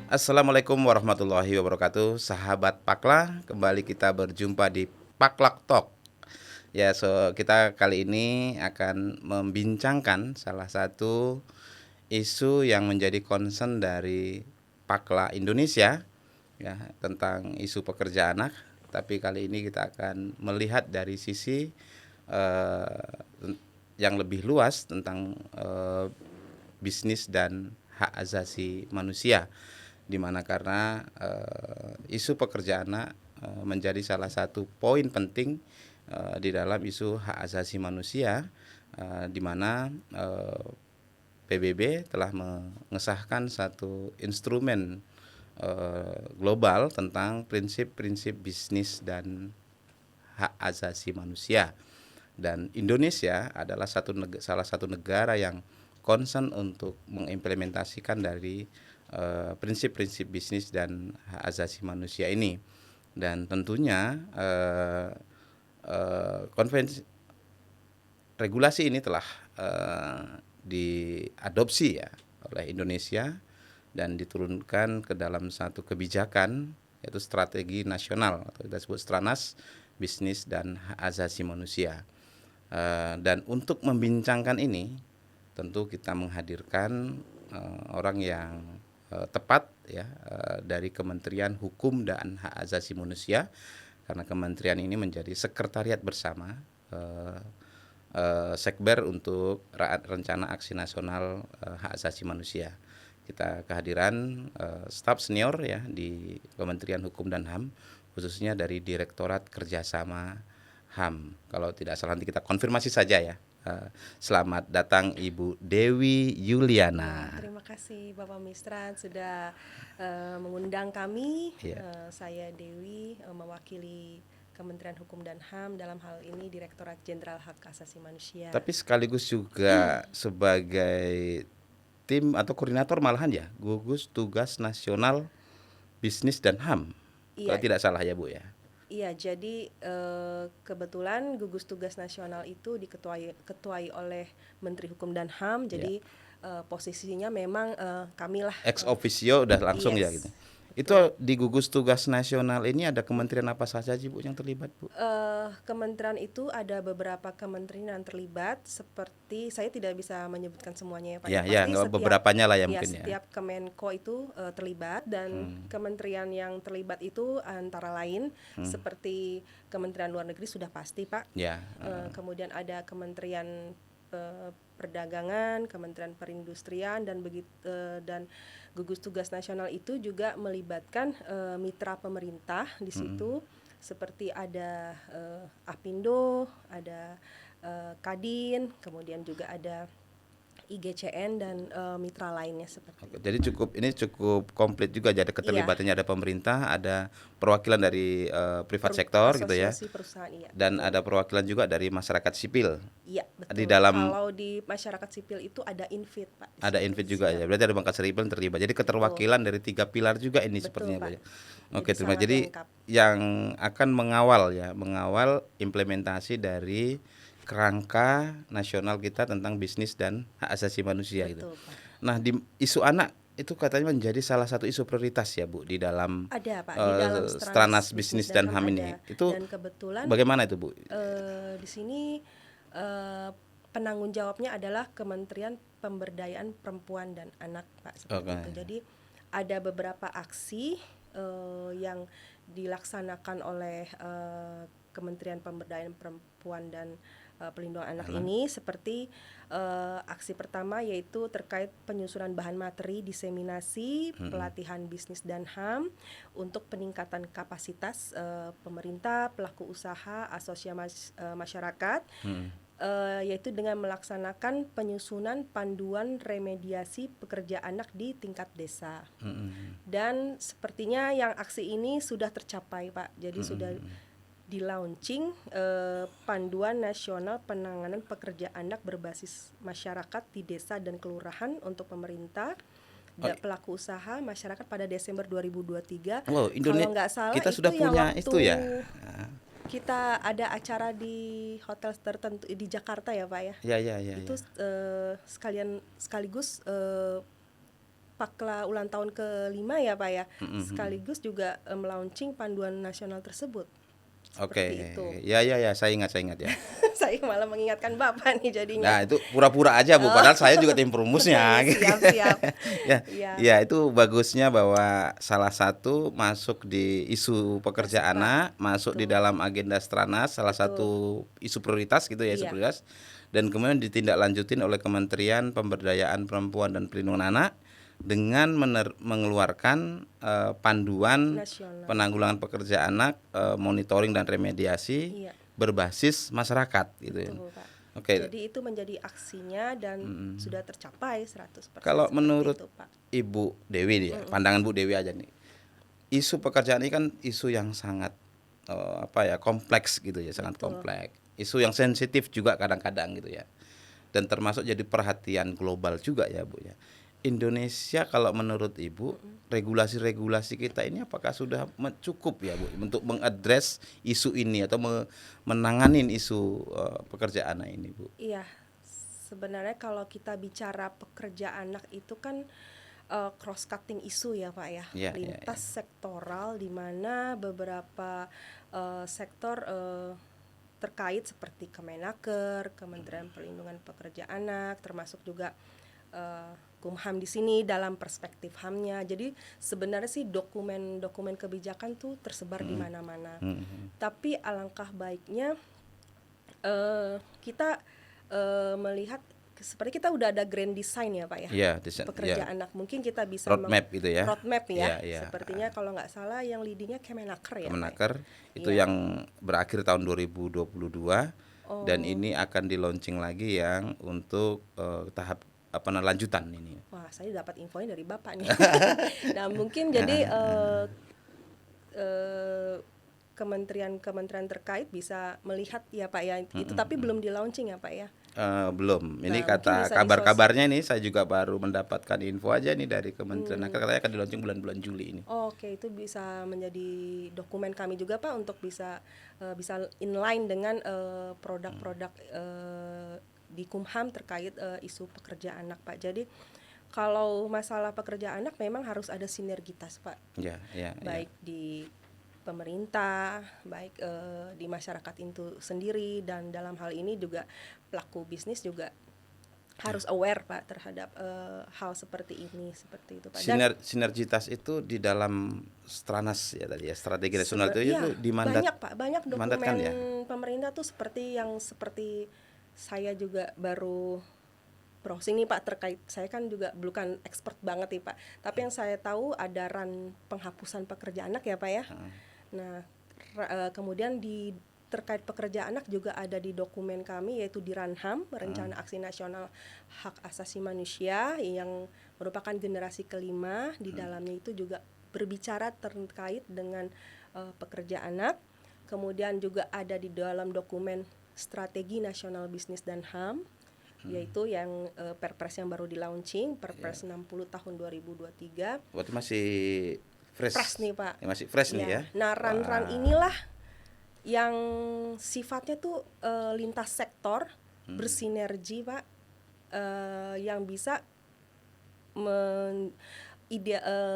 Assalamualaikum warahmatullahi wabarakatuh, sahabat Pakla. Kembali kita berjumpa di Paklak Talk. Ya, kita kali ini akan membincangkan salah satu isu yang menjadi concern dari Pakla Indonesia, ya, tentang isu pekerja anak. Tapi kali ini kita akan melihat dari sisi yang lebih luas tentang bisnis dan hak asasi manusia, di mana karena isu pekerja anak menjadi salah satu poin penting di dalam isu hak asasi manusia, di mana PBB telah mengesahkan satu instrumen global tentang prinsip-prinsip bisnis dan hak asasi manusia. Dan Indonesia adalah salah satu negara yang concern untuk mengimplementasikan dari prinsip-prinsip bisnis dan hak asasi manusia ini. Dan tentunya konvensi regulasi ini telah diadopsi ya oleh Indonesia dan diturunkan ke dalam satu kebijakan, yaitu strategi nasional atau kita sebut Stranas Bisnis dan Hak Asasi Manusia. Dan untuk membincangkan ini tentu kita menghadirkan orang yang tepat ya, dari Kementerian Hukum dan Hak Asasi Manusia, karena kementerian ini menjadi sekretariat bersama Sekber untuk Rencana Aksi Nasional Hak Asasi Manusia. Kita kehadiran staf senior ya di Kementerian Hukum dan HAM, khususnya dari Direktorat Kerjasama HAM. Kalau tidak salah nanti kita konfirmasi saja ya. Selamat datang Ibu Dewi Yuliana. Ya, terima kasih Bapak Mistran sudah mengundang kami. Ya. Saya Dewi, mewakili Kementerian Hukum dan HAM, dalam hal ini Direktorat Jenderal Hak Asasi Manusia. Tapi sekaligus juga sebagai tim atau koordinator malahan ya, gugus tugas nasional bisnis dan HAM. Kalau Iya, tidak salah ya Bu ya. iya. Jadi kebetulan gugus tugas nasional itu diketuai oleh Menteri Hukum dan HAM. Jadi posisinya memang kami lah. Ex officio udah langsung ya Yes, gitu. Itu betul. di gugus tugas nasional ini ada kementerian apa saja sih Bu yang terlibat Bu? Kementerian itu ada beberapa kementerian yang terlibat, seperti saya tidak bisa menyebutkan semuanya ya Pak. Ya, Pasti nggak setiap beberapanya lah ya ya mungkin ya. setiap Kemenko itu terlibat, dan kementerian yang terlibat itu antara lain seperti Kementerian Luar Negeri sudah pasti Pak. Ya. Kemudian ada Kementerian Perdagangan, Kementerian Perindustrian, dan dan gugus tugas nasional itu juga melibatkan mitra pemerintah di situ, seperti ada Apindo, ada Kadin, kemudian juga ada IGCN dan mitra lainnya seperti Oke, itu. jadi ini cukup komplit juga, jadi keterlibatannya ada pemerintah, ada perwakilan dari privat sektor gitu ya. Asosiasi perusahaan, iya. Dan Betul. ada perwakilan juga dari masyarakat sipil. Iya, Di betul. dalam Kalau di masyarakat sipil itu ada Infit Pak. ada Invit juga ya. Siap. Berarti ada Bangkat Seripil yang terlibat. Jadi keterwakilan dari 3 pilar juga ini Betul sepertinya Bu Pak. ya. Oke, Jadi terima. sangat Jadi lengkap. yang akan mengawal implementasi dari kerangka nasional kita tentang bisnis dan hak asasi manusia gitu. Betul Pak. Nah, di isu anak itu katanya menjadi salah satu isu prioritas ya Bu di dalam Ada Pak, di dalam Stranas Bisnis dan HAM ini. ada. Itu Dan kebetulan bagaimana itu Bu? di sini penanggung jawabnya adalah Kementerian Pemberdayaan Perempuan dan Anak Pak, seperti Oke. itu. Jadi ada beberapa aksi yang dilaksanakan oleh Kementerian Pemberdayaan Perempuan dan Pelindungan Anak ini, seperti aksi pertama yaitu terkait penyusunan bahan materi, diseminasi, pelatihan bisnis dan HAM untuk peningkatan kapasitas pemerintah, pelaku usaha, asosiasi masyarakat, yaitu dengan melaksanakan penyusunan panduan remediasi pekerja anak di tingkat desa. Dan sepertinya yang aksi ini sudah tercapai Pak. Jadi sudah di launching panduan nasional penanganan pekerja anak berbasis masyarakat di desa dan kelurahan untuk pemerintah, pelaku usaha, masyarakat pada Desember 2023. Wow, Kalau nggak salah kita itu sudah yang punya waktu itu ya. kita ada acara di hotel tertentu di Jakarta ya Pak ya. Ya. Itu sekaligus Pakla ulang tahun ke-5 ya Pak ya, sekaligus juga melaunching panduan nasional tersebut. Oke, Seperti itu. ya saya ingat ya. Saya malah mengingatkan Bapak nih jadinya. Nah itu pura-pura aja Bu, padahal saya juga tim perumusnya. Siap. Ya, Iya. ya itu bagusnya bahwa salah satu masuk di isu pekerja Masuk, Pak. anak, masuk di Betul. dalam agenda Stranas, salah Betul. satu isu prioritas gitu ya, isu Iya. prioritas, dan kemudian ditindaklanjutin oleh Kementerian Pemberdayaan Perempuan dan Perlindungan Anak dengan mengeluarkan panduan Nasional. penanggulangan pekerja anak, monitoring dan remediasi Iya. berbasis masyarakat gitu ya. Betul, Pak. Oke. Jadi itu menjadi aksinya dan sudah tercapai 100%. Kalau seperti menurut itu, Pak. Ibu Dewi nih ya, pandangan Bu Dewi aja nih. Isu pekerjaan ini kan isu yang sangat kompleks gitu ya, sangat Betul. kompleks. Isu yang sensitif juga kadang-kadang gitu ya. Dan termasuk jadi perhatian global juga ya, Bu ya. Indonesia kalau menurut Ibu, regulasi-regulasi kita ini apakah sudah cukup ya Bu untuk mengadres isu ini atau menanganin isu pekerja anak ini Bu? Iya. Sebenarnya kalau kita bicara pekerja anak itu kan cross cutting isu ya Pak ya, Ya, lintas sektoral di mana beberapa sektor terkait seperti Kemenaker, Kementerian Perlindungan Pekerja Anak, termasuk juga Kumham di sini dalam perspektif HAM-nya. Jadi sebenarnya sih dokumen kebijakan tuh tersebar di mana-mana. Tapi alangkah baiknya kita melihat seperti kita udah ada grand design ya Pak ya, pekerja anak. Mungkin kita bisa roadmap gitu ya. Roadmap ya. Sepertinya kalau nggak salah yang leadingnya Kemenaker ya. Kemenaker itu yang berakhir tahun 2022 dan ini akan di launching lagi yang untuk tahap lanjutan ini. Wah, saya dapat infonya dari Bapak nih. Nah, mungkin jadi kementerian terkait bisa melihat ya Pak ya itu, tapi belum di launching ya Pak ya. Belum. Ini Nah, kata kabar-kabarnya ini saya juga baru mendapatkan info aja nih dari Kementerian katanya akan di launching bulan-bulan Juli ini. Oke, itu bisa menjadi dokumen kami juga Pak untuk bisa inline dengan produk-produk di Kumham terkait isu pekerja anak Pak. Jadi kalau masalah pekerja anak memang harus ada sinergitas Pak. Baik di pemerintah, baik di masyarakat itu sendiri, dan dalam hal ini juga pelaku bisnis juga harus aware Pak terhadap hal seperti ini, seperti itu Pak. Sinergitas itu di dalam Stranas ya tadi ya, strategi nasional itu banyak dokumen ya? Pemerintah tuh seperti saya juga baru browsing nih Pak terkait, saya kan juga bukan expert banget nih Pak, tapi yang saya tahu ada RAN penghapusan pekerja anak ya Pak ya. Nah kemudian terkait pekerja anak juga ada di dokumen kami, yaitu di RAN-HAM, Rencana Aksi Nasional Hak Asasi Manusia, yang merupakan generasi kelima. Di dalamnya itu juga berbicara terkait dengan pekerja anak. Kemudian juga ada di dalam dokumen Strategi Nasional Bisnis dan HAM, yaitu yang Perpres yang baru di launching, Perpres 60 tahun 2023. Berarti masih fresh nih Pak. Masih fresh nih ya. Nah RAN inilah yang sifatnya tuh lintas sektor, bersinergi Pak, yang bisa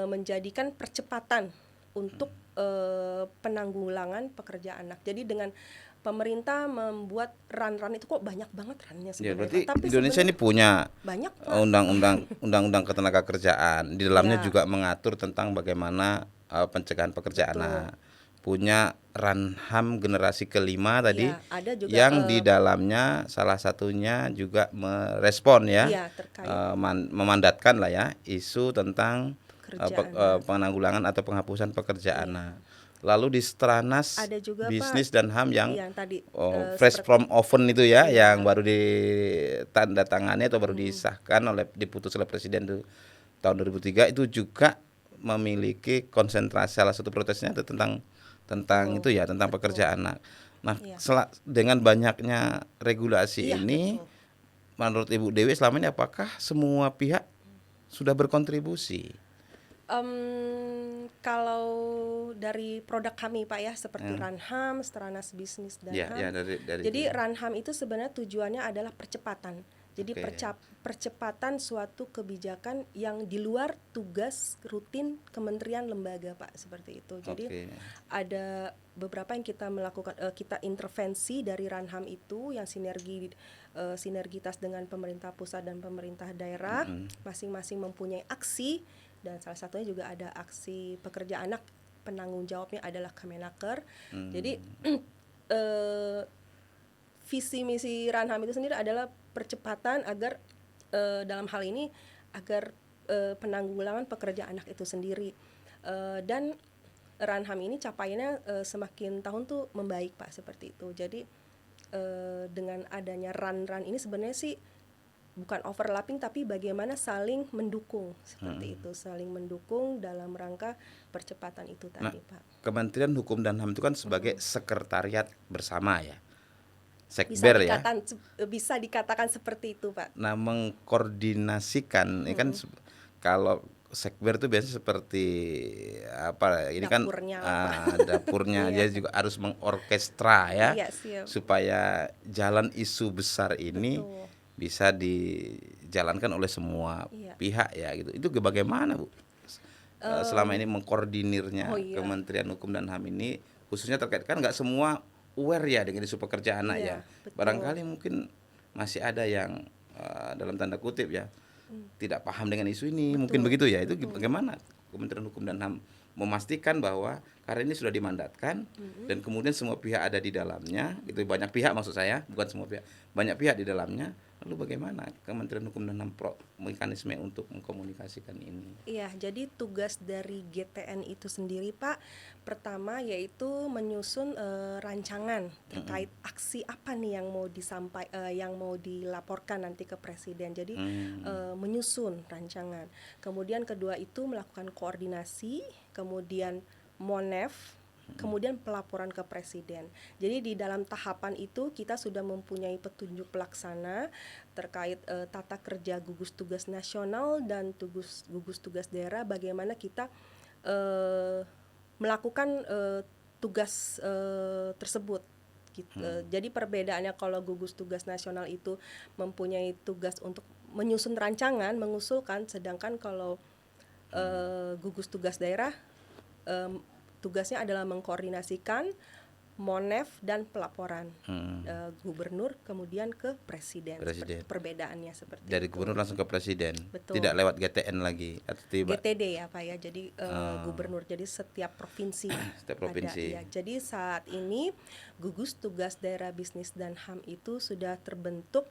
menjadikan percepatan untuk penanggulangan pekerja anak. Jadi dengan pemerintah membuat RAN itu kok banyak banget RAN-nya sebenarnya. Berarti tapi Indonesia ini punya banyak undang-undang ketenagakerjaan. Di dalamnya juga mengatur tentang bagaimana pencegahan pekerja anak. Punya RAN-HAM generasi kelima tadi, ada juga, yang di dalamnya salah satunya juga merespon memandatkan lah ya isu tentang penanggulangan atau penghapusan pekerja anak. Lalu di Stranas Bisnis Pak, dan HAM yang tadi, fresh from oven itu yang baru ditandatangani atau baru disahkan diputus oleh Presiden itu tahun 2003, itu juga memiliki konsentrasi, salah satu protesnya itu tentang itu ya, tentang pekerja anak. Nah, dengan banyaknya regulasi ini, menurut Ibu Dewi selama ini apakah semua pihak sudah berkontribusi? Kalau dari produk kami Pak ya, seperti RAN-HAM, Stranas Bisnis dan HAM. Jadi RAN-HAM itu sebenarnya tujuannya adalah percepatan. Jadi Oke. percepatan suatu kebijakan yang di luar tugas rutin kementerian lembaga, Pak, seperti itu. Jadi Oke. ada beberapa yang kita melakukan, kita intervensi dari Ranham itu yang sinergitas dengan pemerintah pusat dan pemerintah daerah, masing-masing mempunyai aksi, dan salah satunya juga ada aksi pekerja anak, penanggung jawabnya adalah Kemenaker. Jadi visi misi Ranham itu sendiri adalah percepatan agar dalam hal ini agar penanggulangan pekerja anak itu sendiri, dan Ranham ini capaiannya semakin tahun tuh membaik, Pak, seperti itu. Jadi dengan adanya ran ini sebenarnya sih bukan overlapping tapi bagaimana saling mendukung seperti itu, saling mendukung dalam rangka percepatan itu Nah, tadi, Pak. Kementerian Hukum dan HAM itu kan sebagai sekretariat bersama ya, Bisa sekber ya. dikatakan seperti itu, Pak. Nah, mengkoordinasikan ini kan kalau sekber itu biasanya seperti apa? Ini kan Dapurnya lah, Pak. dapurnya Iya. dia juga harus mengorkestra ya, Iya, siap. supaya jalan isu besar ini Betul. bisa dijalankan oleh semua Iya. pihak ya gitu. Itu bagaimana, Bu? Selama ini mengkoordinirnya Oh iya. Kementerian Hukum dan HAM ini, khususnya terkait kan nggak semua aware ya dengan isu pekerja anak ya. Iya, betul. Barangkali mungkin masih ada yang dalam tanda kutip ya tidak paham dengan isu ini, Betul, mungkin begitu ya. Itu betul. bagaimana Kementerian Hukum dan HAM memastikan bahwa karena ini sudah dimandatkan dan kemudian semua pihak ada di dalamnya, itu banyak pihak maksud saya, bukan semua pihak, banyak pihak di dalamnya. Lalu bagaimana Kementerian Hukum dan HAM mekanisme untuk mengkomunikasikan ini? Iya, jadi tugas dari GTN itu sendiri, Pak, pertama yaitu menyusun rancangan terkait aksi apa nih yang mau dilaporkan nanti ke presiden. Jadi menyusun rancangan. Kemudian kedua itu melakukan koordinasi, kemudian monef, kemudian pelaporan ke presiden. Jadi di dalam tahapan itu kita sudah mempunyai petunjuk pelaksana terkait tata kerja gugus tugas nasional dan gugus tugas daerah, bagaimana kita melakukan tugas tersebut. Jadi perbedaannya kalau gugus tugas nasional itu mempunyai tugas untuk menyusun rancangan, mengusulkan, sedangkan kalau gugus tugas daerah tugasnya adalah mengkoordinasikan monef dan pelaporan gubernur kemudian ke presiden. Perbedaannya seperti dari itu. gubernur langsung ke presiden. Betul. Tidak lewat GTN lagi atau tiba GTD ya, Pak ya. Jadi gubernur, jadi setiap provinsi setiap provinsi. ada, ya. Jadi saat ini gugus tugas daerah bisnis dan HAM itu sudah terbentuk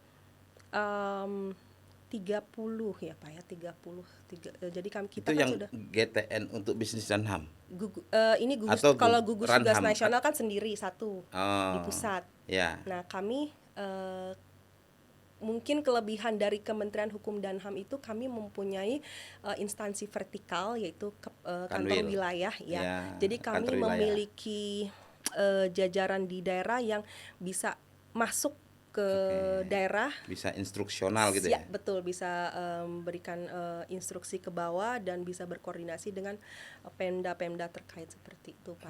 30 ya, Pak ya, 30. Jadi kita itu kan yang sudah GTN untuk bisnis dan HAM. ini gugus, Atau kalau gugus tugas Ranham nasional kan sendiri satu di pusat. Ya. Nah, kami mungkin kelebihan dari Kementerian Hukum dan HAM itu kami mempunyai instansi vertikal yaitu kantor wilayah ya. Ya, Jadi kami kantor wilayah. memiliki jajaran di daerah yang bisa masuk ke daerah, bisa instruksional gitu ya. Betul, bisa berikan instruksi ke bawah dan bisa berkoordinasi dengan pemda-pemda terkait seperti itu, Pak.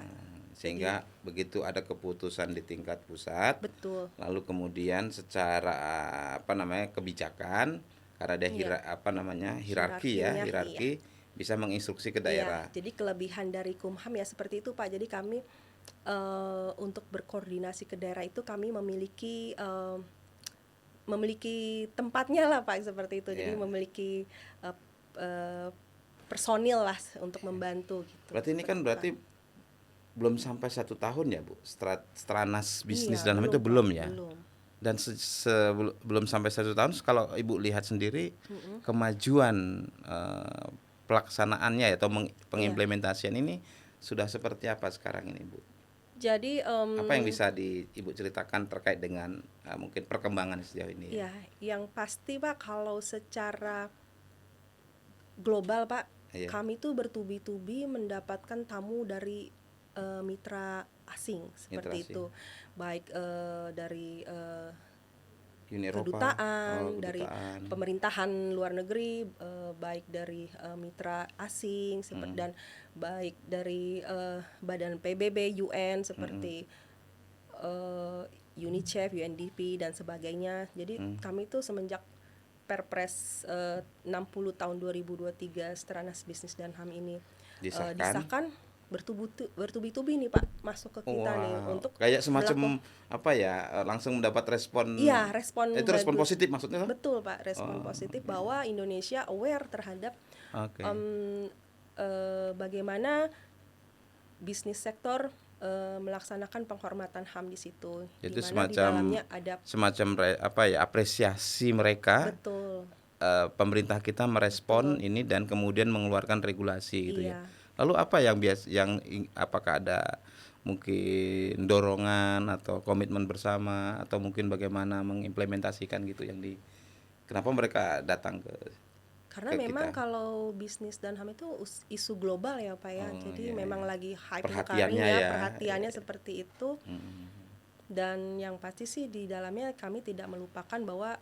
Sehingga begitu ada keputusan di tingkat pusat, betul, lalu kemudian secara kebijakan karena ada hierarki bisa menginstruksi ke daerah. Jadi kelebihan dari Kumham ya seperti itu, Pak. Jadi kami untuk berkoordinasi ke daerah itu kami memiliki tempatnya lah, Pak, seperti itu. Jadi memiliki personil lah untuk membantu gitu. Berarti ini kan belum sampai 1 tahun ya, Bu, Stranas bisnis dan belum, itu belum Pak, ya. belum. Dan belum sampai 1 tahun, kalau Ibu lihat sendiri kemajuan pelaksanaannya atau pengimplementasian ini sudah seperti apa sekarang ini, Bu? Jadi apa yang bisa Ibu ceritakan terkait dengan mungkin perkembangan sejauh ini? Ya, yang pasti, Pak, kalau secara global, Pak, kami tuh bertubi-tubi mendapatkan tamu dari mitra asing seperti itu, baik dari kedutaan, dari pemerintahan luar negeri, baik dari mitra asing dan baik dari badan PBB, UN seperti UNICEF, UNDP dan sebagainya. Jadi kami tuh semenjak Perpres 60 tahun 2023 Stranas Bisnis dan HAM ini Disahkan. disahkan, bertubi-tubi nih Pak masuk ke kita nih Wow, untuk kayak semacam apa ya, langsung mendapat respon. iya, respon Itu respon bagus. positif maksudnya? Betul Pak, respon positif bahwa Indonesia aware terhadap Oke. bagaimana bisnis sektor melaksanakan penghormatan HAM di situ, di Itu mana di semacam dalamnya ada apa ya, apresiasi mereka. betul. Pemerintah kita merespon ini dan kemudian mengeluarkan regulasi gitu ya. Iya. Lalu apa yang apakah ada mungkin dorongan atau komitmen bersama atau mungkin bagaimana mengimplementasikan gitu kenapa mereka datang Karena ke memang kita? kalau bisnis dan HAM itu isu global ya Pak ya. Oh, Jadi iya, memang iya. lagi hype Perhatiannya sekarang ya. perhatiannya seperti itu. Hmm. Dan yang pasti sih di dalamnya kami tidak melupakan bahwa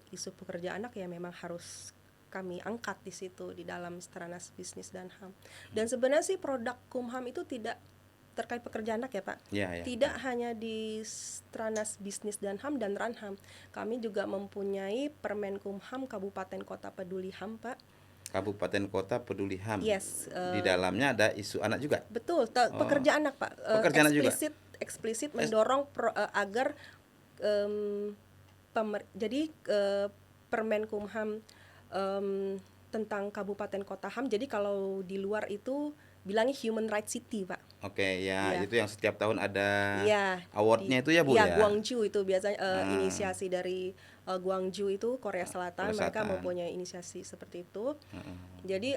isu pekerja anak ya memang harus kami angkat di situ di dalam Stranas Bisnis dan HAM. Dan sebenarnya sih produk Kumham itu tidak terkait pekerja anak ya Pak. Ya, ya. Tidak hanya di Stranas Bisnis dan HAM dan Ranham. Kami juga mempunyai Permen Kumham Kabupaten Kota Peduli HAM Pak. Kabupaten Kota Peduli HAM. Yes. Di dalamnya ada isu anak juga. Betul, pekerja anak Pak. Pekerja anak juga. Eksplisit mendorong agar jadi Permen Kumham tentang Kabupaten Kota HAM. Jadi kalau di luar itu bilangnya Human Rights City Pak. Oke, ya, Ya. itu yang setiap tahun ada Ya, awardnya itu ya Bu ya. Guangzhou itu biasanya inisiasi dari Guangzhou itu Korea Selatan. Mereka mempunyai inisiasi seperti itu. Jadi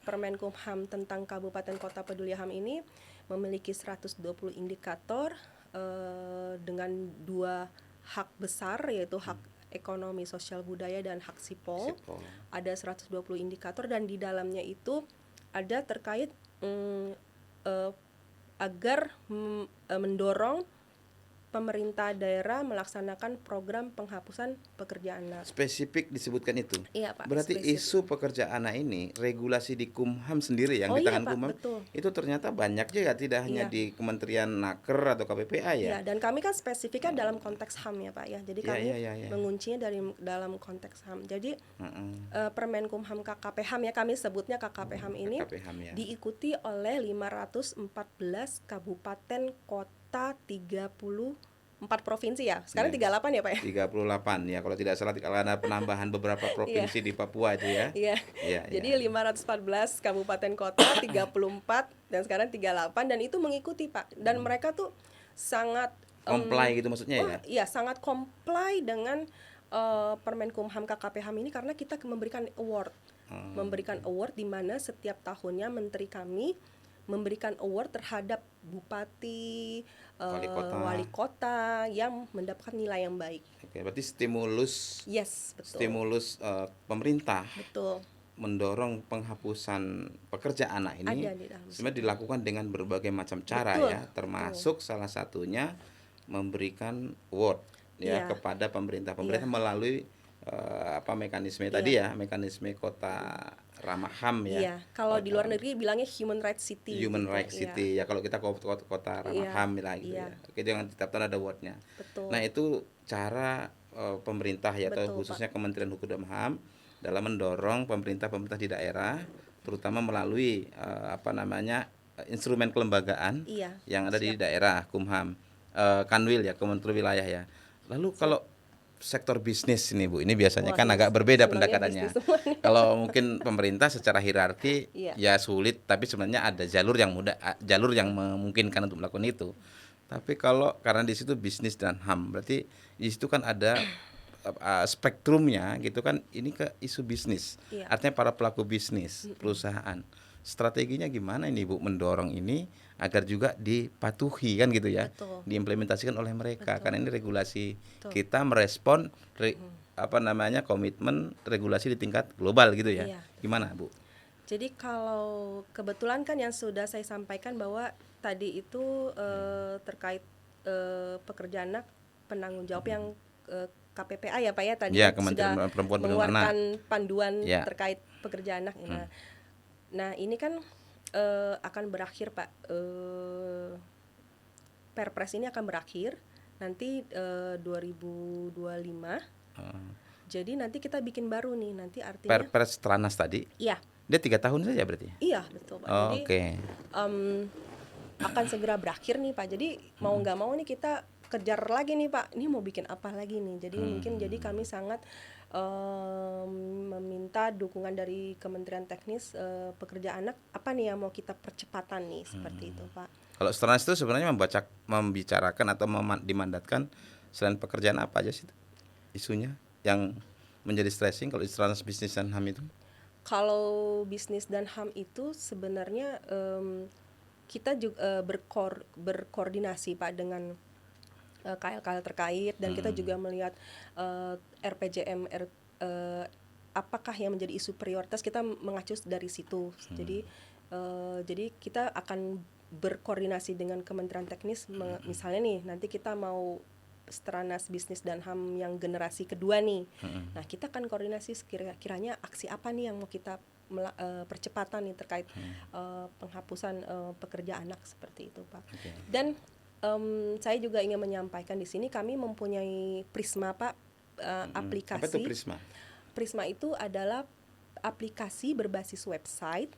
Permen Kumham tentang Kabupaten Kota Peduli HAM ini memiliki 120 indikator dengan 2 hak besar, yaitu hak ekonomi, sosial, budaya, dan hak sipol. Ada 120 indikator dan di dalamnya itu ada terkait agar mendorong pemerintah daerah melaksanakan program penghapusan pekerja anak. Spesifik disebutkan itu. Iya Pak. Berarti isu pekerja anak ini regulasi di Kumham sendiri yang di tangan Pak, Kumham betul. Itu ternyata banyak juga, tidak hanya di Kementerian Naker atau KPPA ya. Iya, dan kami kan spesifiknya dalam konteks HAM ya Pak ya. Jadi kami menguncinya dari dalam konteks HAM. Jadi Permen Kumham KKP HAM ya, kami sebutnya KKP HAM ini diikuti oleh 514 kabupaten kota 34 provinsi ya. Sekarang 38 ya Pak ya? 38 ya, kalau tidak salah, kalau ada penambahan beberapa provinsi di Papua itu ya. Iya. Jadi 514 kabupaten kota, 34 dan sekarang 38 dan itu mengikuti Pak. Dan mereka tuh sangat comply gitu maksudnya ya? Iya, sangat comply dengan Permen Kumham KKP HAM ini karena kita memberikan award. Memberikan award di mana setiap tahunnya menteri kami memberikan award terhadap bupati, wali kota yang mendapatkan nilai yang baik. Oke, berarti stimulus. Yes, betul. Stimulus pemerintah. Betul. Mendorong penghapusan pekerja anak ini sebenarnya dilakukan dengan berbagai macam cara ya, termasuk salah satunya memberikan award ya kepada pemerintah melalui mekanisme tadi ya, mekanisme kota ramah HAM ya. Iya, kalau di luar negeri bilangnya Human Rights City. Human Rights City ya, kalau kita kota ramah HAM lah gitu ya. Oke, jangan ditetapkan ada awardnya. Betul. Nah, itu cara pemerintah ya, atau khususnya Kementerian Hukum dan HAM dalam mendorong pemerintah di daerah, terutama melalui instrumen kelembagaan yang ada di daerah Kumham, Kanwil ya, Kementerian Wilayah ya. Lalu kalau sektor bisnis ini Bu, ini biasanya kan agak berbeda pendekatannya. Kalau mungkin pemerintah secara hierarki ya sulit, tapi sebenarnya ada jalur yang mudah, jalur yang memungkinkan untuk melakukan itu. Tapi kalau karena di situ bisnis dan HAM, berarti di situ kan ada spektrumnya gitu kan, ini ke isu bisnis. Artinya para pelaku bisnis, perusahaan. Strateginya gimana ini Bu mendorong ini agar juga dipatuhi kan gitu ya. Betul. Diimplementasikan oleh mereka. Karena ini regulasi kita merespon komitmen regulasi di tingkat global gitu ya. Gimana Bu? Jadi kalau kebetulan kan yang sudah saya sampaikan bahwa tadi itu terkait pekerja anak penanggung jawab yang KPPA ya Pak ya, tadi sudah mengeluarkan panduan terkait pekerja anak. Nah ini kan akan berakhir Pak, Perpres ini akan berakhir nanti 2025. Jadi nanti kita bikin baru nih, nanti artinya Perpres Stranas tadi, iya, dia 3 tahun saja berarti? iya betul Pak. Oh, Jadi oke. akan segera berakhir nih Pak. Jadi mau nggak mau nih kita kejar lagi nih Pak. Ini mau bikin apa lagi nih? Jadi mungkin jadi kami sangat meminta dukungan dari Kementerian Teknis Pekerja Anak. Apa nih yang mau kita percepatan nih seperti itu Pak. Kalau Stranas itu sebenarnya membicarakan atau dimandatkan selain pekerjaan apa aja sih isunya yang menjadi stressing kalau Stranas bisnis dan HAM itu? Kalau bisnis dan HAM itu sebenarnya kita juga berkoordinasi Pak dengan KL-KL terkait dan kita juga melihat RPJM apakah yang menjadi isu prioritas, kita mengacu dari situ. Jadi kita akan berkoordinasi dengan Kementerian Teknis, misalnya nih nanti kita mau Stranas Bisnis dan HAM yang generasi kedua nih. Nah, kita akan koordinasi kiranya aksi apa nih yang mau kita percepatan nih terkait penghapusan pekerja anak seperti itu, Pak. Okay. Dan saya juga ingin menyampaikan di sini kami mempunyai Prisma, Pak, aplikasi. Apa itu Prisma? Prisma itu adalah aplikasi berbasis website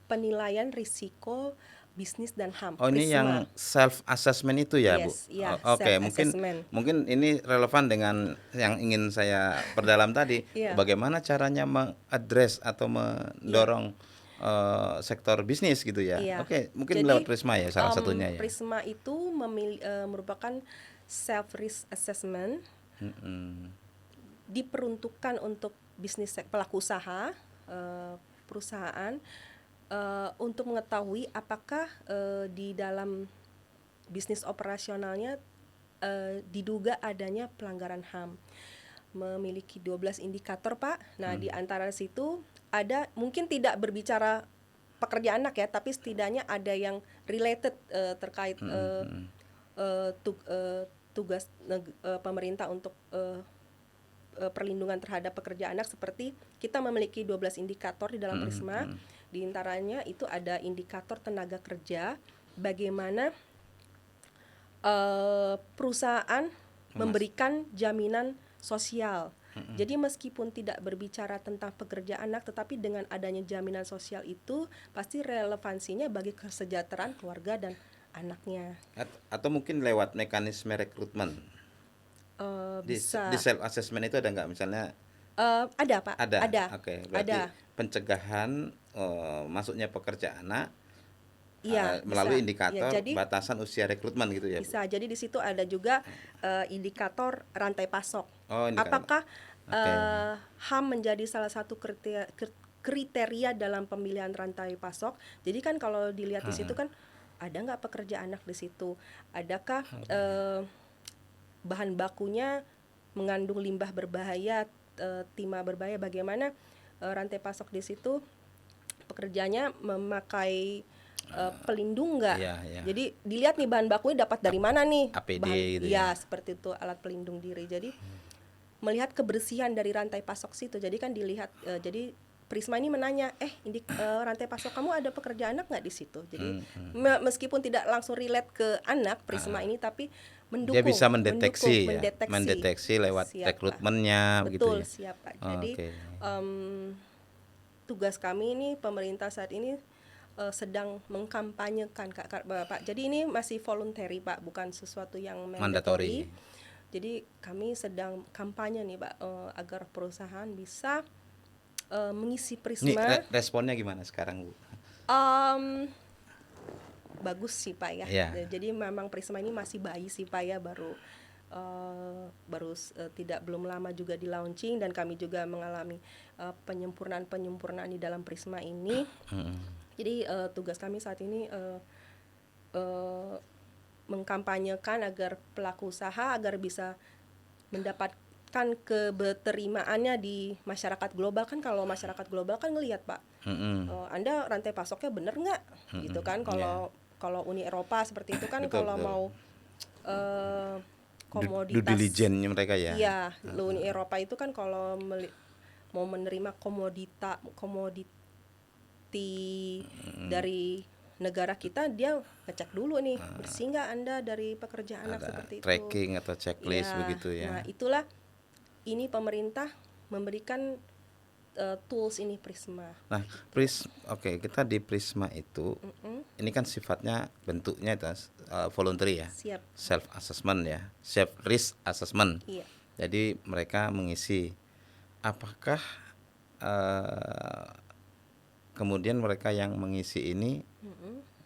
penilaian risiko bisnis dan HAM. Oh, ini Prisma. yang self assessment itu ya, Yes, Bu? ya, Oke, self-assessment. mungkin ini relevan dengan yang ingin saya perdalam tadi. Iya. Bagaimana caranya mengadres atau mendorong sektor bisnis gitu ya. Iya. Oke, mungkin Jadi, lewat Prisma ya salah satunya ya. Prisma itu merupakan self risk assessment, diperuntukkan untuk bisnis pelaku usaha, perusahaan, untuk mengetahui apakah di dalam bisnis operasionalnya diduga adanya pelanggaran HAM. Memiliki 12 indikator, Pak. Nah, di antara situ ada, mungkin tidak berbicara pekerja anak ya, tapi setidaknya ada yang related terkait tugas pemerintah untuk perlindungan terhadap pekerja anak, seperti kita memiliki 12 indikator di dalam Prisma. Di antaranya itu ada indikator tenaga kerja, bagaimana perusahaan memberikan jaminan sosial. Jadi meskipun tidak berbicara tentang pekerja anak, tetapi dengan adanya jaminan sosial itu pasti relevansinya bagi kesejahteraan keluarga dan anaknya. Atau mungkin lewat mekanisme rekrutmen. Bisa. Di self assessment itu ada nggak misalnya? Ada, Pak. Ada. Oke, berarti ada. pencegahan masuknya pekerja anak. Iya, melalui bisa. indikator Ya, jadi, batasan usia rekrutmen gitu ya, Bu? Bisa. Jadi di situ ada juga indikator rantai pasok. Oh, indikator. Apakah HAM menjadi salah satu kriteria dalam pemilihan rantai pasok? Jadi kan kalau dilihat di situ kan ada nggak pekerja anak di situ? Adakah bahan bakunya mengandung limbah berbahaya, timah berbahaya? Bagaimana rantai pasok di situ? Pekerjanya memakai pelindung nggak? Iya. Jadi dilihat nih bahan bakunya dapat dari mana nih? APD gitu ya. Seperti itu, alat pelindung diri. Jadi melihat kebersihan dari rantai pasok situ. Jadi kan dilihat. Jadi Prisma ini menanya, rantai pasok kamu ada pekerja anak nggak di situ? Jadi meskipun tidak langsung relate ke anak Prisma ini, tapi mendukung. Dia bisa mendeteksi lewat rekrutmennya. Betul, gitu siap ya? Pak. Jadi tugas kami ini, pemerintah saat ini sedang mengkampanyekan, Bapak. Jadi ini masih voluntary, Pak, bukan sesuatu yang mandatory. Jadi kami sedang kampanye nih, Pak, agar perusahaan bisa mengisi Prisma. Ini responnya gimana sekarang, Bu? Bagus sih, Pak ya. Jadi memang Prisma ini masih bayi sih, Pak ya, baru belum lama juga di launching, dan kami juga mengalami penyempurnaan di dalam Prisma ini. Jadi tugas kami saat ini mengkampanyekan agar pelaku usaha agar bisa mendapatkan keberterimaannya di masyarakat global. Kan kalau masyarakat global kan ngelihat, Pak, Anda rantai pasoknya bener nggak, gitu kan? Kalau Uni Eropa seperti itu kan, kalau mau komoditas, due diligence mereka ya. Iya, Uni Eropa itu kan kalau mau menerima komoditi dari negara kita, dia ngecek dulu nih, bersih nggak Anda dari pekerja anak, seperti itu. Tracking atau checklist begitu ya. Nah, itulah ini pemerintah memberikan tools ini Prisma. Nah, oke, kita di Prisma itu ini kan sifatnya bentuknya itu voluntary ya, Siap. self assessment ya, self risk assessment. Iya. Jadi mereka mengisi apakah kemudian mereka yang mengisi ini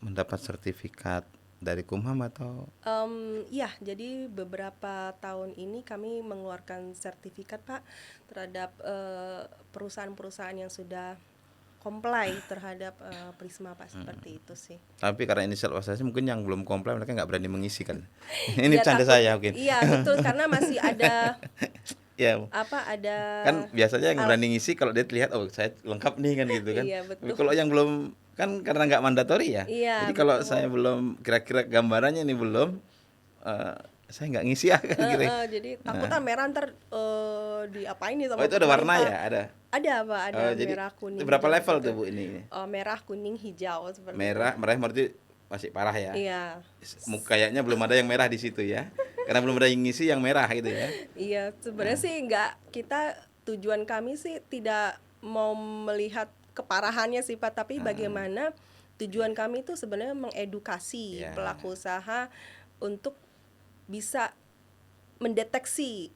mendapat sertifikat dari Kumham atau Ya, jadi beberapa tahun ini kami mengeluarkan sertifikat Pak terhadap perusahaan-perusahaan yang sudah comply terhadap Prisma Pak, seperti itu sih. tapi karena ini self assessment mungkin yang belum comply mereka nggak berani mengisi kan? Ini Ya, canda takut- saya mungkin. Iya betul, karena masih ada Ya, ada kan biasanya yang berani ngisi kalau dia terlihat oh saya lengkap nih kan gitu kan. Iya, Tapi betul. kalau yang belum kan karena nggak mandatori ya. Iya, Jadi kalau betul. saya belum kira-kira gambarannya ini belum saya nggak ngisi ya kan kira. Jadi takutnya merah ntar diapain nih sama Oh itu ada warna pemerintah. ya ada. Ada Pak, ada Oh, jadi merah kuning. berapa hijau level gitu. tuh Bu ini? Merah kuning hijau seperti Merah berarti masih parah ya. itu. Iya. Kayaknya belum ada yang merah di situ ya. Karena belum ada yang ngisi yang merah gitu ya. Iya, sebenarnya sih tujuan kami sih tidak mau melihat keparahannya sih Pak, tapi bagaimana tujuan kami itu sebenarnya mengedukasi Ya. pelaku usaha untuk bisa mendeteksi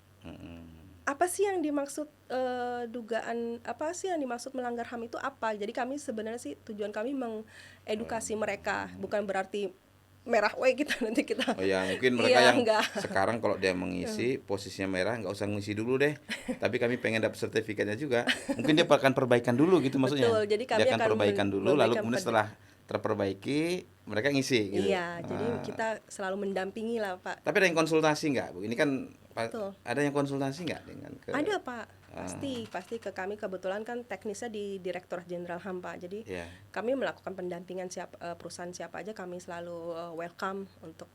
apa sih yang dimaksud apa sih yang dimaksud melanggar HAM itu apa. Jadi kami sebenarnya sih tujuan kami mengedukasi mereka, bukan berarti merah kita nanti kita. Oh ya mungkin mereka Iya, yang enggak. sekarang kalau dia mengisi posisinya merah nggak usah ngisi dulu deh. Tapi kami pengen dapat sertifikatnya juga. Mungkin dia akan perbaikan dulu gitu maksudnya. Betul, jadi kami dia akan akan perbaikan dulu lalu memberikan kemudian setelah terperbaiki mereka ngisi gitu. Iya, jadi kita selalu mendampingi lah Pak. Tapi ada yang konsultasi nggak Bu? Ini kan Betul. ada yang konsultasi nggak dengan Ada Pak, pasti ke kami, kebetulan kan teknisnya di Direktorat Jenderal HAM Pak. Jadi ya. kami melakukan pendampingan perusahaan siapa aja, kami selalu welcome untuk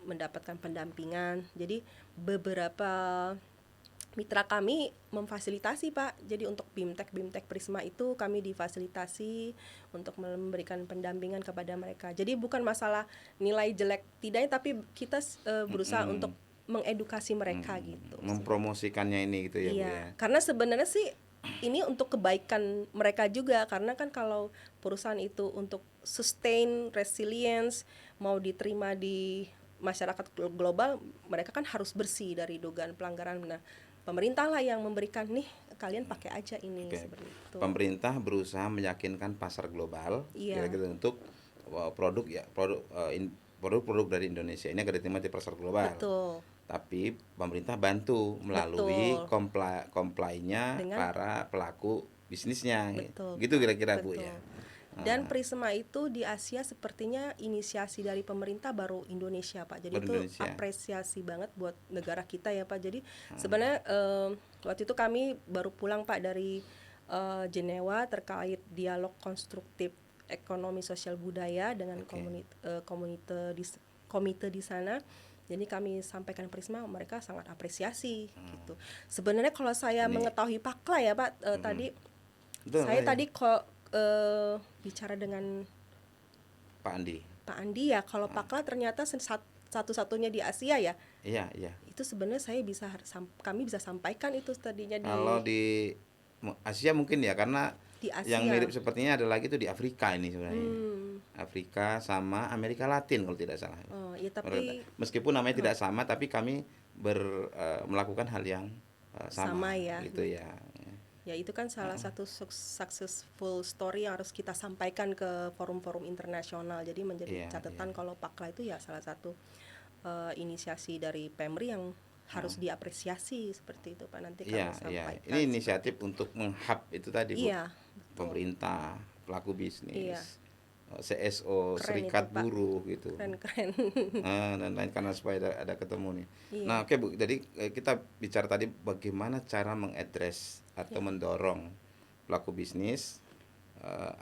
mendapatkan pendampingan. Jadi beberapa mitra kami memfasilitasi Pak. Jadi untuk BIMTEK Prisma itu kami difasilitasi untuk memberikan pendampingan kepada mereka. Jadi bukan masalah nilai jelek tidaknya, tapi kita berusaha untuk mengedukasi mereka gitu. Mempromosikannya ini gitu ya Bu Iya, ya. karena sebenarnya sih ini untuk kebaikan mereka juga, karena kan kalau perusahaan itu untuk sustain resilience mau diterima di masyarakat global, mereka kan harus bersih dari dugaan pelanggaran. Nah, pemerintah lah yang memberikan nih kalian pakai aja ini. Oke. Seperti itu. Pemerintah berusaha meyakinkan pasar global Iya. kira-kira untuk produk dari Indonesia ini agar diterima di pasar global. Betul. Tapi pemerintah bantu melalui comply-nya Dengan- para pelaku bisnisnya. Betul. Gitu kira-kira Bu Betul. ya. Dan Prisma itu di Asia sepertinya inisiasi dari pemerintah baru Indonesia Pak. Jadi Baru itu Indonesia. apresiasi banget buat negara kita ya Pak. Jadi sebenarnya waktu itu kami baru pulang Pak dari Jenewa terkait dialog konstruktif ekonomi sosial budaya dengan komite di sana. Jadi kami sampaikan Prisma, mereka sangat apresiasi gitu. Sebenarnya kalau saya mengetahui Pakla ya Pak, tadi Betul, saya ya. tadi kok bicara dengan Pak Andi. Pak Andi ya, kalau Pakla ternyata satu-satunya di Asia ya. Iya, iya. Itu sebenarnya kami bisa sampaikan itu tadinya Kalau di Asia mungkin ya karena di Asia. yang mirip sepertinya ada lagi tuh di Afrika ini sebenarnya. Afrika sama Amerika Latin kalau tidak salah. Oh, ya tapi Meskipun namanya tidak sama tapi kami melakukan hal yang sama ya. gitu ya. Ya itu kan salah satu successful story yang harus kita sampaikan ke forum-forum internasional. Jadi menjadi catatan kalau Pakla itu ya salah satu inisiasi dari Pemri yang harus diapresiasi seperti itu Pak. Nanti kami sampaikan. Ini inisiatif untuk menghub itu tadi Bu. Iya, Pemerintah, pelaku bisnis, Iya. CSO, Keren serikat itu, Pak. buruh gitu. Keren-keren. Dan lain karena supaya ada ketemu nih. Iya. Nah, oke Bu, jadi kita bicara tadi bagaimana cara mengadres atau mendorong pelaku bisnis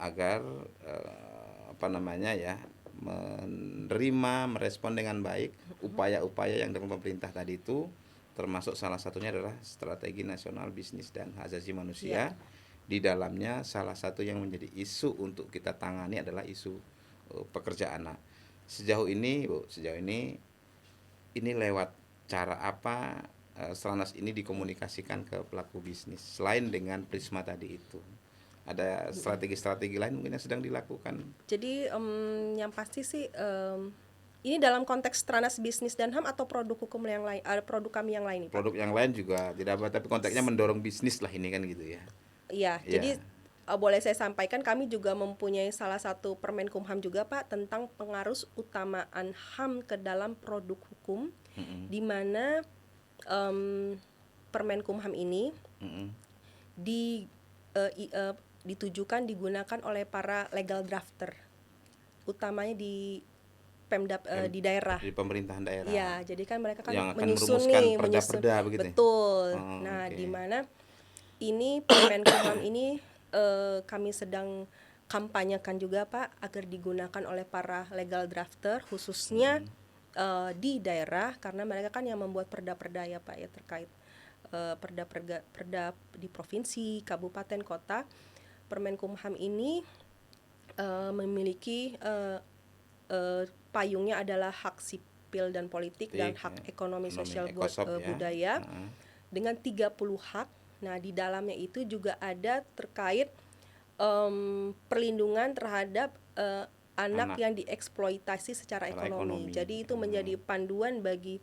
agar menerima, merespon dengan baik upaya-upaya yang dilakukan pemerintah tadi itu, termasuk salah satunya adalah strategi nasional bisnis dan hak asasi manusia. Di dalamnya salah satu yang menjadi isu untuk kita tangani adalah isu pekerjaan. Nah, sejauh ini Bu, ini lewat cara apa Stranas ini dikomunikasikan ke pelaku bisnis selain dengan Prisma tadi itu? Ada strategi-strategi lain mungkin yang sedang dilakukan? Jadi yang pasti sih ini dalam konteks Stranas Bisnis dan HAM atau produk hukum yang lain, produk kami yang lain nih Pak? Produk yang lain juga tidak apa, tapi konteksnya mendorong bisnis lah ini kan gitu ya. Iya, Iya. jadi boleh saya sampaikan kami juga mempunyai salah satu Permenkumham juga Pak tentang pengaruh utamaan HAM ke dalam produk hukum, di mana Permenkumham ini ditujukan digunakan oleh para legal drafter, utamanya di Pemda di daerah. Di pemerintahan daerah. Iya, jadi kan mereka kan yang akan menyusun merumuskan nih, perda-perda begitu ya? betul. Oh, Nah, oke. di mana ini Permenkumham ini kami sedang kampanyekan juga Pak agar digunakan oleh para legal drafter khususnya di daerah, karena mereka kan yang membuat perda-perda ya Pak ya, terkait perda di provinsi, kabupaten, kota. Permenkumham ini memiliki payungnya adalah hak sipil dan politik dan hak ekonomi sosial budaya dengan 30 hak. Nah, di dalamnya itu juga ada terkait perlindungan terhadap anak yang dieksploitasi secara ekonomi. Jadi itu menjadi panduan bagi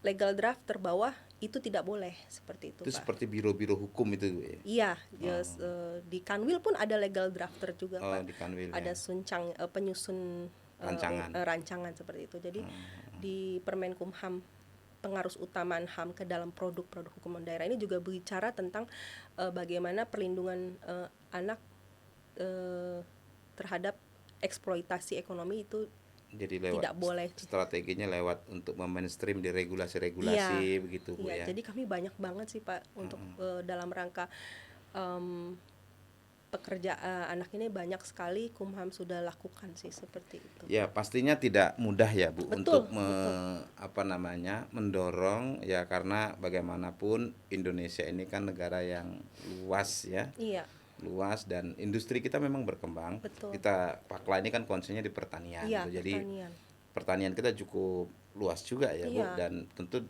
legal drafter bahwa itu tidak boleh seperti itu, Itu Pak. seperti biro-biro hukum itu ya? Iya, di Kanwil pun ada legal drafter juga, Pak. Di Kanwil ada ya. penyusun rancangan seperti itu. Jadi di Permenkumham pengaruh utamaan HAM ke dalam produk-produk hukum daerah ini juga bicara tentang bagaimana perlindungan anak terhadap eksploitasi ekonomi itu. Jadi lewat tidak boleh. Strateginya lewat untuk memainstream di regulasi-regulasi begitu Bu ya. Jadi kami banyak banget sih Pak untuk dalam rangka pekerjaan anak ini banyak sekali Kumham sudah lakukan sih seperti itu. Ya pastinya tidak mudah ya Bu. Betul, untuk mendorong ya, karena bagaimanapun Indonesia ini kan negara yang luas ya. Iya. Luas dan industri kita memang berkembang. Betul. Kita Pakla ini kan konsennya di pertanian gitu. Jadi pertanian kita cukup luas juga ya Bu, dan tentu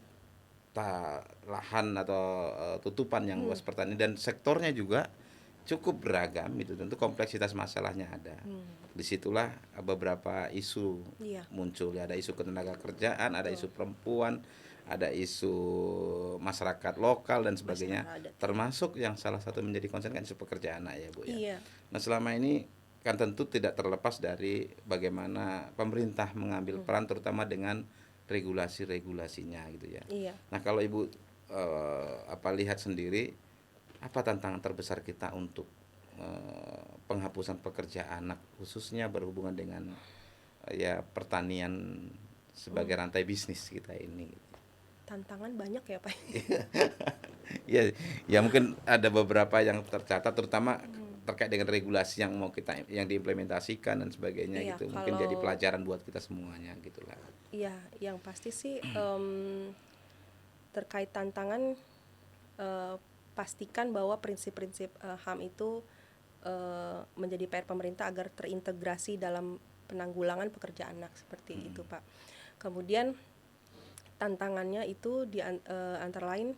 lahan atau tutupan yang luas pertanian, dan sektornya juga cukup beragam itu, tentu kompleksitas masalahnya ada. Disitulah beberapa isu muncul ya, ada isu ketenaga kerjaan, ada isu perempuan, ada isu masyarakat lokal dan sebagainya, termasuk yang salah satu menjadi concern kan isu pekerjaan anak ya Bu ya. Iya. Nah selama ini kan tentu tidak terlepas dari bagaimana pemerintah mengambil peran terutama dengan regulasi-regulasinya gitu ya. Iya. Nah kalau Ibu lihat sendiri, apa tantangan terbesar kita untuk penghapusan pekerjaan anak khususnya berhubungan dengan ya pertanian sebagai rantai bisnis kita ini? Tantangan banyak ya Pak. ya mungkin ada beberapa yang tercatat, terutama terkait dengan regulasi yang mau kita yang diimplementasikan dan sebagainya gitu. Mungkin jadi pelajaran buat kita semuanya gitulah. Iya, yang pasti sih terkait tantangan, pastikan bahwa prinsip-prinsip HAM itu menjadi PR pemerintah agar terintegrasi dalam penanggulangan pekerjaan anak seperti itu Pak. Kemudian tantangannya itu antara lain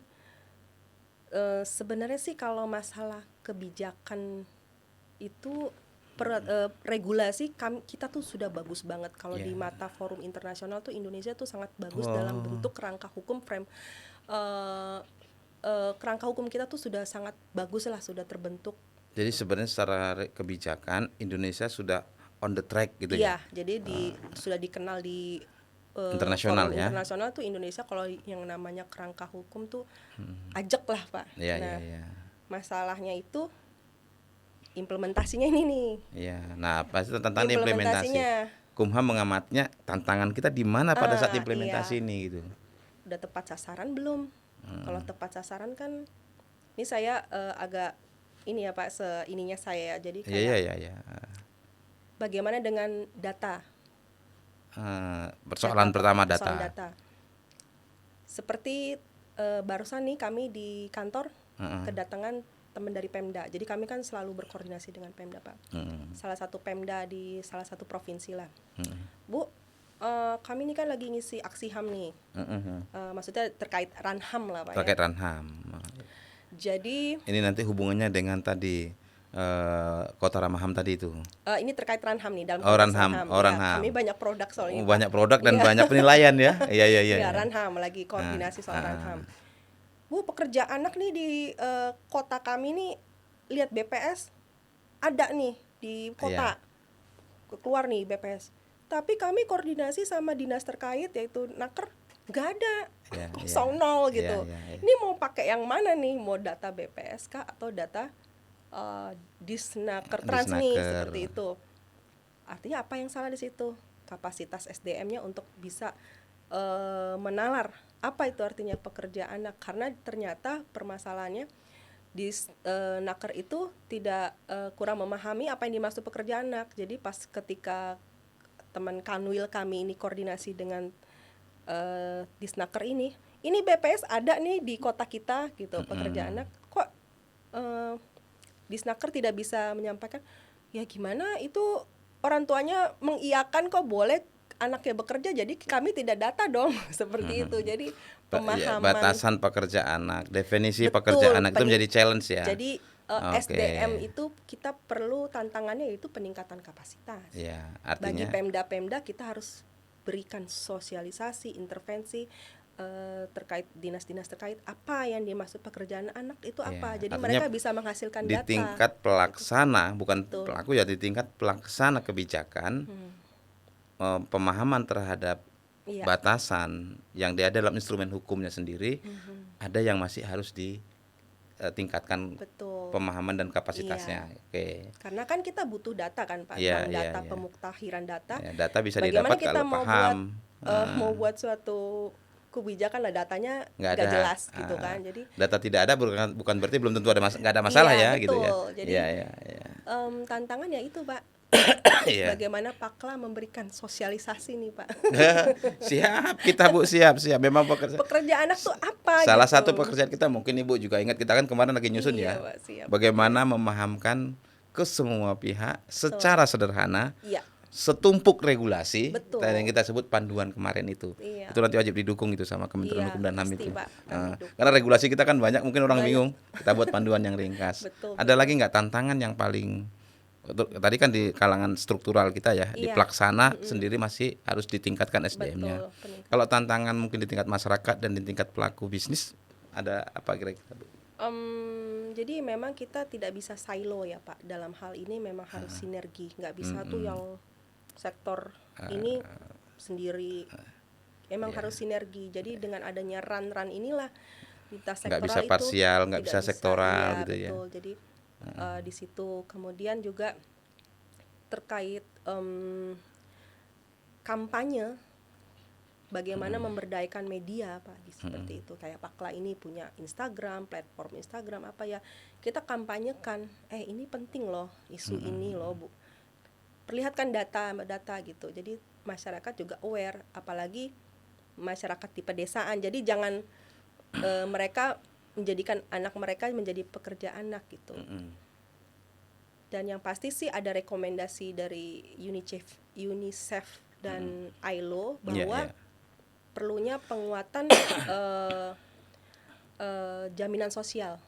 sebenarnya sih kalau masalah kebijakan itu regulasi kita tuh sudah bagus banget kalau di mata forum internasional tuh Indonesia tuh sangat bagus dalam bentuk kerangka hukum kerangka hukum kita tuh sudah sangat bagus lah, sudah terbentuk. Jadi sebenarnya secara kebijakan Indonesia sudah on the track gitu ya. Iya, jadi sudah dikenal di internasional ya. Internasional tuh Indonesia kalau yang namanya kerangka hukum tuh ajak lah Pak. Iya. Masalahnya itu implementasinya ini nih. Iya. Nah, pasti tentang implementasi. Kumham mengamatnya tantangan kita di mana pada saat implementasi ini gitu. Udah tepat sasaran belum? Kalau tepat sasaran kan ini saya agak ini ya Pak, seininya saya. Jadi kayak Iya. Bagaimana dengan data? Persoalan pertama data. Seperti barusan nih kami di kantor kedatangan teman dari Pemda. Jadi kami kan selalu berkoordinasi dengan Pemda Pak. Salah satu Pemda di salah satu provinsi lah. Bu, kami ini kan lagi ngisi aksi HAM nih. Mhm. Maksudnya terkait Ranham lah Pak ya. Terkait Ranham. Jadi Ini nanti hubungannya dengan tadi Kota Ramah HAM tadi itu. ini terkait Ranham nih dalam Oh, konteks Ranham. Ranham. Oh, Ya, Ranham. kami banyak produk soalnya Pak. Banyak produk dan Iya. banyak penilaian ya. Iya iya iya. Ya, Ranham lagi koordinasi soal Ranham. Bu, pekerja anak nih di kota kami nih, lihat BPS ada nih di kota. Keluar nih BPS. Tapi kami koordinasi sama dinas terkait yaitu Naker nggak ada. Ya, Kosong nol gitu. ya. Ini mau pakai yang mana nih? Mau data BPS kah atau data Disnaker Trans nih, Disnaker. seperti itu. Artinya apa yang salah di situ? Kapasitas SDM-nya untuk bisa menalar apa itu artinya pekerja anak, karena ternyata permasalahannya di Naker itu tidak kurang memahami apa yang dimaksud pekerja anak. Jadi pas ketika teman Kanwil kami ini koordinasi dengan Disnaker ini BPS ada nih di kota kita gitu, pekerja anak, kok Disnaker tidak bisa menyampaikan, ya gimana itu orang tuanya mengiyakan kok boleh anaknya bekerja, jadi kami tidak data dong. Seperti itu. Jadi pemahaman batasan pekerja anak, definisi Betul, pekerja anak itu menjadi challenge ya. Jadi SDM itu kita perlu tantangannya yaitu peningkatan kapasitas. Ya, Bagi artinya Pemda-Pemda kita harus berikan sosialisasi, intervensi terkait dinas-dinas terkait apa yang dimaksud pekerjaan anak itu apa. Jadi artinya mereka bisa menghasilkan di data. tingkat pelaksana, bukan Betul. pelaku ya, di tingkat pelaksana kebijakan, pemahaman terhadap Iya. batasan yang dia ada dalam instrumen hukumnya sendiri, ada yang masih harus ditingkatkan Betul. pemahaman dan kapasitasnya. Oke. Karena kan kita butuh data kan Pak, Iya, bank iya, data, iya. pemuktahiran data. Ya, data bisa Bagaimana didapat kita kalau mau paham. mau buat suatu kebijakan lah datanya Nggak nggak ada. jelas gitu kan. Jadi Data tidak ada bukan berarti belum tentu nggak ada masalah Iya, ya gitu ya. betul. Jadi, Iya. tantangannya itu Pak. Iya. Bagaimana Pakla memberikan sosialisasi nih Pak. Siap kita Bu, siap. Memang Pekerja anak tuh apa salah gitu. satu pekerjaan kita, mungkin Ibu juga ingat, kita kan kemarin lagi nyusun Iya, ya. Pak, siap. Bagaimana memahamkan ke semua pihak secara sederhana, Iya. setumpuk regulasi, Betul. yang kita sebut panduan kemarin itu. Iya. Itu nanti wajib didukung itu sama Kementerian Iya, Hukum dan HAM pasti, itu. Pak, kami dukung. Karena regulasi kita kan banyak, mungkin orang Banyak. bingung. Kita buat panduan yang ringkas. Betul, Ada lagi nggak tantangan yang paling, tadi kan di kalangan struktural kita ya, di Iya. pelaksana sendiri masih harus ditingkatkan SDM-nya. Betul, peningkatan. Kalau tantangan mungkin di tingkat masyarakat dan di tingkat pelaku bisnis, ada apa kira-kira Bu? Jadi memang kita tidak bisa silo ya Pak. Dalam hal ini memang harus sinergi. Nggak bisa tuh yang sektor ini sendiri. Emang harus sinergi. Jadi dengan adanya ran inilah lintas sektoral Nggak bisa itu parsial, nggak tidak bisa sektoral iya, gitu ya. betul. Jadi di situ kemudian juga terkait kampanye, bagaimana memberdayakan media Pak, seperti itu. Kayak Pakla ini punya Instagram, platform Instagram apa ya, kita kampanyekan, ini penting loh isu ini loh Bu, perlihatkan data gitu. Jadi masyarakat juga aware, apalagi masyarakat di pedesaan. Jadi jangan mereka menjadikan anak mereka menjadi pekerja anak gitu. Dan yang pasti sih ada rekomendasi dari UNICEF dan ILO bahwa perlunya penguatan jaminan sosial.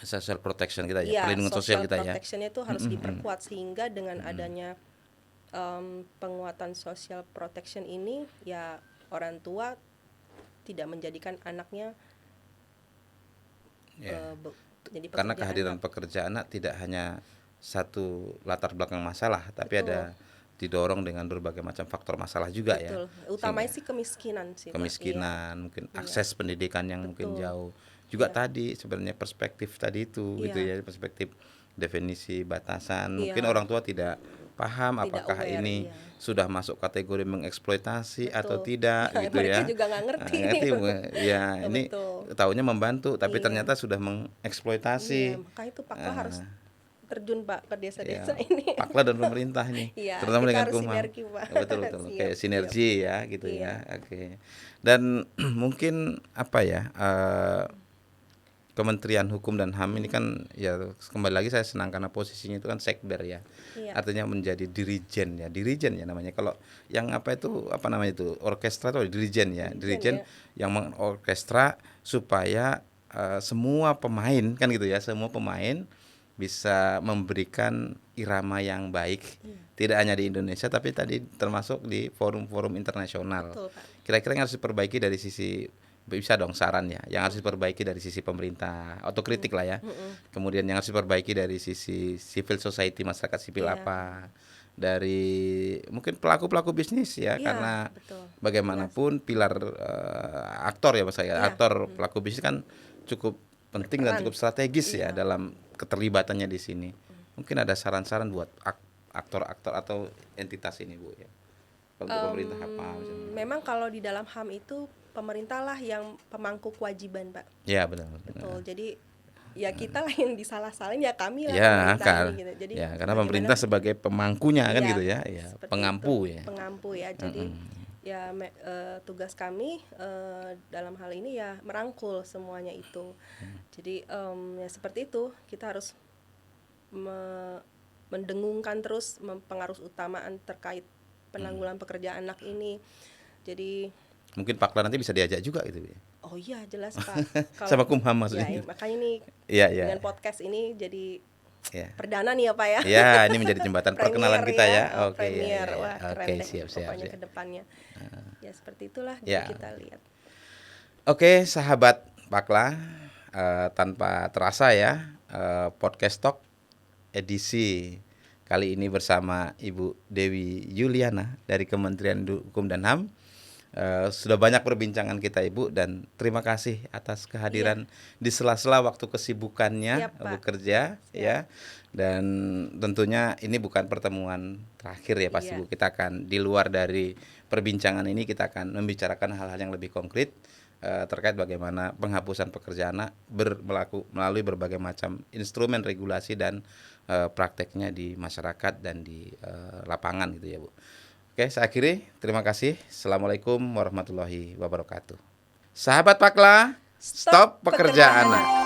Social protection kita Ya, perlindungan sosial kita ya. Protectionnya itu harus diperkuat, sehingga dengan adanya penguatan social protection ini, ya orang tua tidak menjadikan anaknya jadi Karena pekerja kehadiran anak. pekerja anak tidak hanya satu latar belakang masalah, tapi Betul. ada didorong dengan berbagai macam faktor masalah juga. Betul. Ya. Utamanya sih kemiskinan sih Pak. Kemiskinan, mungkin akses pendidikan yang mungkin Betul. jauh. Juga tadi sebenarnya perspektif tadi itu gitu ya, perspektif definisi batasan. Mungkin orang tua tidak paham Tidak apakah aware, ini sudah masuk kategori mengeksploitasi atau Betul. tidak gitu Mereka ya. juga nggak ngerti. Ya, ini Betul. taunya membantu tapi Iya. ternyata sudah mengeksploitasi. Iya, makanya itu Pakla harus terjun Pak ke desa-desa Ya, ini. Pakla dan pemerintah nih, Iya, terutama kita dengan harus Kumham. sinergi, Pak. Betul. Siap, Kayak sinergi ya gitu Iya. ya. Oke. Dan mungkin apa ya? Kementerian Hukum dan HAM ini kan ya kembali lagi saya senang karena posisinya itu kan sekber ya. Iya. Artinya menjadi dirijen ya namanya. Kalau yang apa itu apa namanya itu orkestra itu dirijen ya. Dirijen ya. yang mengorkestra supaya semua pemain kan gitu ya, semua pemain bisa memberikan irama yang baik. Tidak hanya di Indonesia tapi tadi termasuk di forum-forum internasional. Betul, Pak. Kira-kira yang harus diperbaiki dari sisi bisa dong saran ya yang harus diperbaiki dari sisi pemerintah otokritik lah ya, kemudian yang harus diperbaiki dari sisi civil society masyarakat sipil Iya. apa dari mungkin pelaku bisnis ya, Iya, karena betul. bagaimanapun pilar aktor ya mas saya, Iya. aktor pelaku bisnis kan cukup penting dan Berperan. cukup strategis ya Iya. dalam keterlibatannya di sini. Mungkin ada saran-saran buat aktor-aktor atau entitas ini Bu ya, untuk pemerintah apa misalnya. Memang kalau di dalam HAM itu pemerintah lah yang pemangku kewajiban, Pak. Ya betul. Betul. Jadi ya kita lah yang disalah-salahin, ya kami lah Ya, pemerintah ini gitu. Jadi ya karena pemerintah sebagai pemangkunya kan Iya, gitu ya, ya seperti pengampu itu, ya. pengampu ya. Jadi ya tugas kami dalam hal ini ya merangkul semuanya itu. Jadi ya seperti itu, kita harus mendengungkan terus pengaruh utamaan terkait penanggulangan pekerjaan anak ini. Jadi Mungkin Pak Lan nanti bisa diajak juga gitu ya. oh iya jelas Pak. Sama Kumham maksudnya. Ya, makanya ini Iya, dengan podcast ini jadi ya. perdana nih ya Pak ya. Ya, ini menjadi jembatan perkenalan Premier kita ya. Oh, Oke, premier. ya, ya. Wah, keren Oke, deh siap. pokoknya ke depannya. Ya seperti itulah Ya. kita lihat. Oke, sahabat Pakla, tanpa terasa ya, podcast talk edisi kali ini bersama Ibu Dewi Yuliana dari Kementerian Hukum dan HAM. Sudah banyak perbincangan kita Ibu, dan terima kasih atas kehadiran di sela-sela waktu kesibukannya. Siap, Pak. bekerja. Siap. Ya, dan tentunya ini bukan pertemuan terakhir ya pasti Iya. Bu. Kita akan di luar dari perbincangan ini kita akan membicarakan hal-hal yang lebih konkret terkait bagaimana penghapusan pekerjaan anak melalui berbagai macam instrumen regulasi dan prakteknya di masyarakat dan di lapangan gitu ya Bu. Oke, saya akhiri. Terima kasih. Assalamualaikum warahmatullahi wabarakatuh. Sahabat Pakla, stop pekerjaan anak.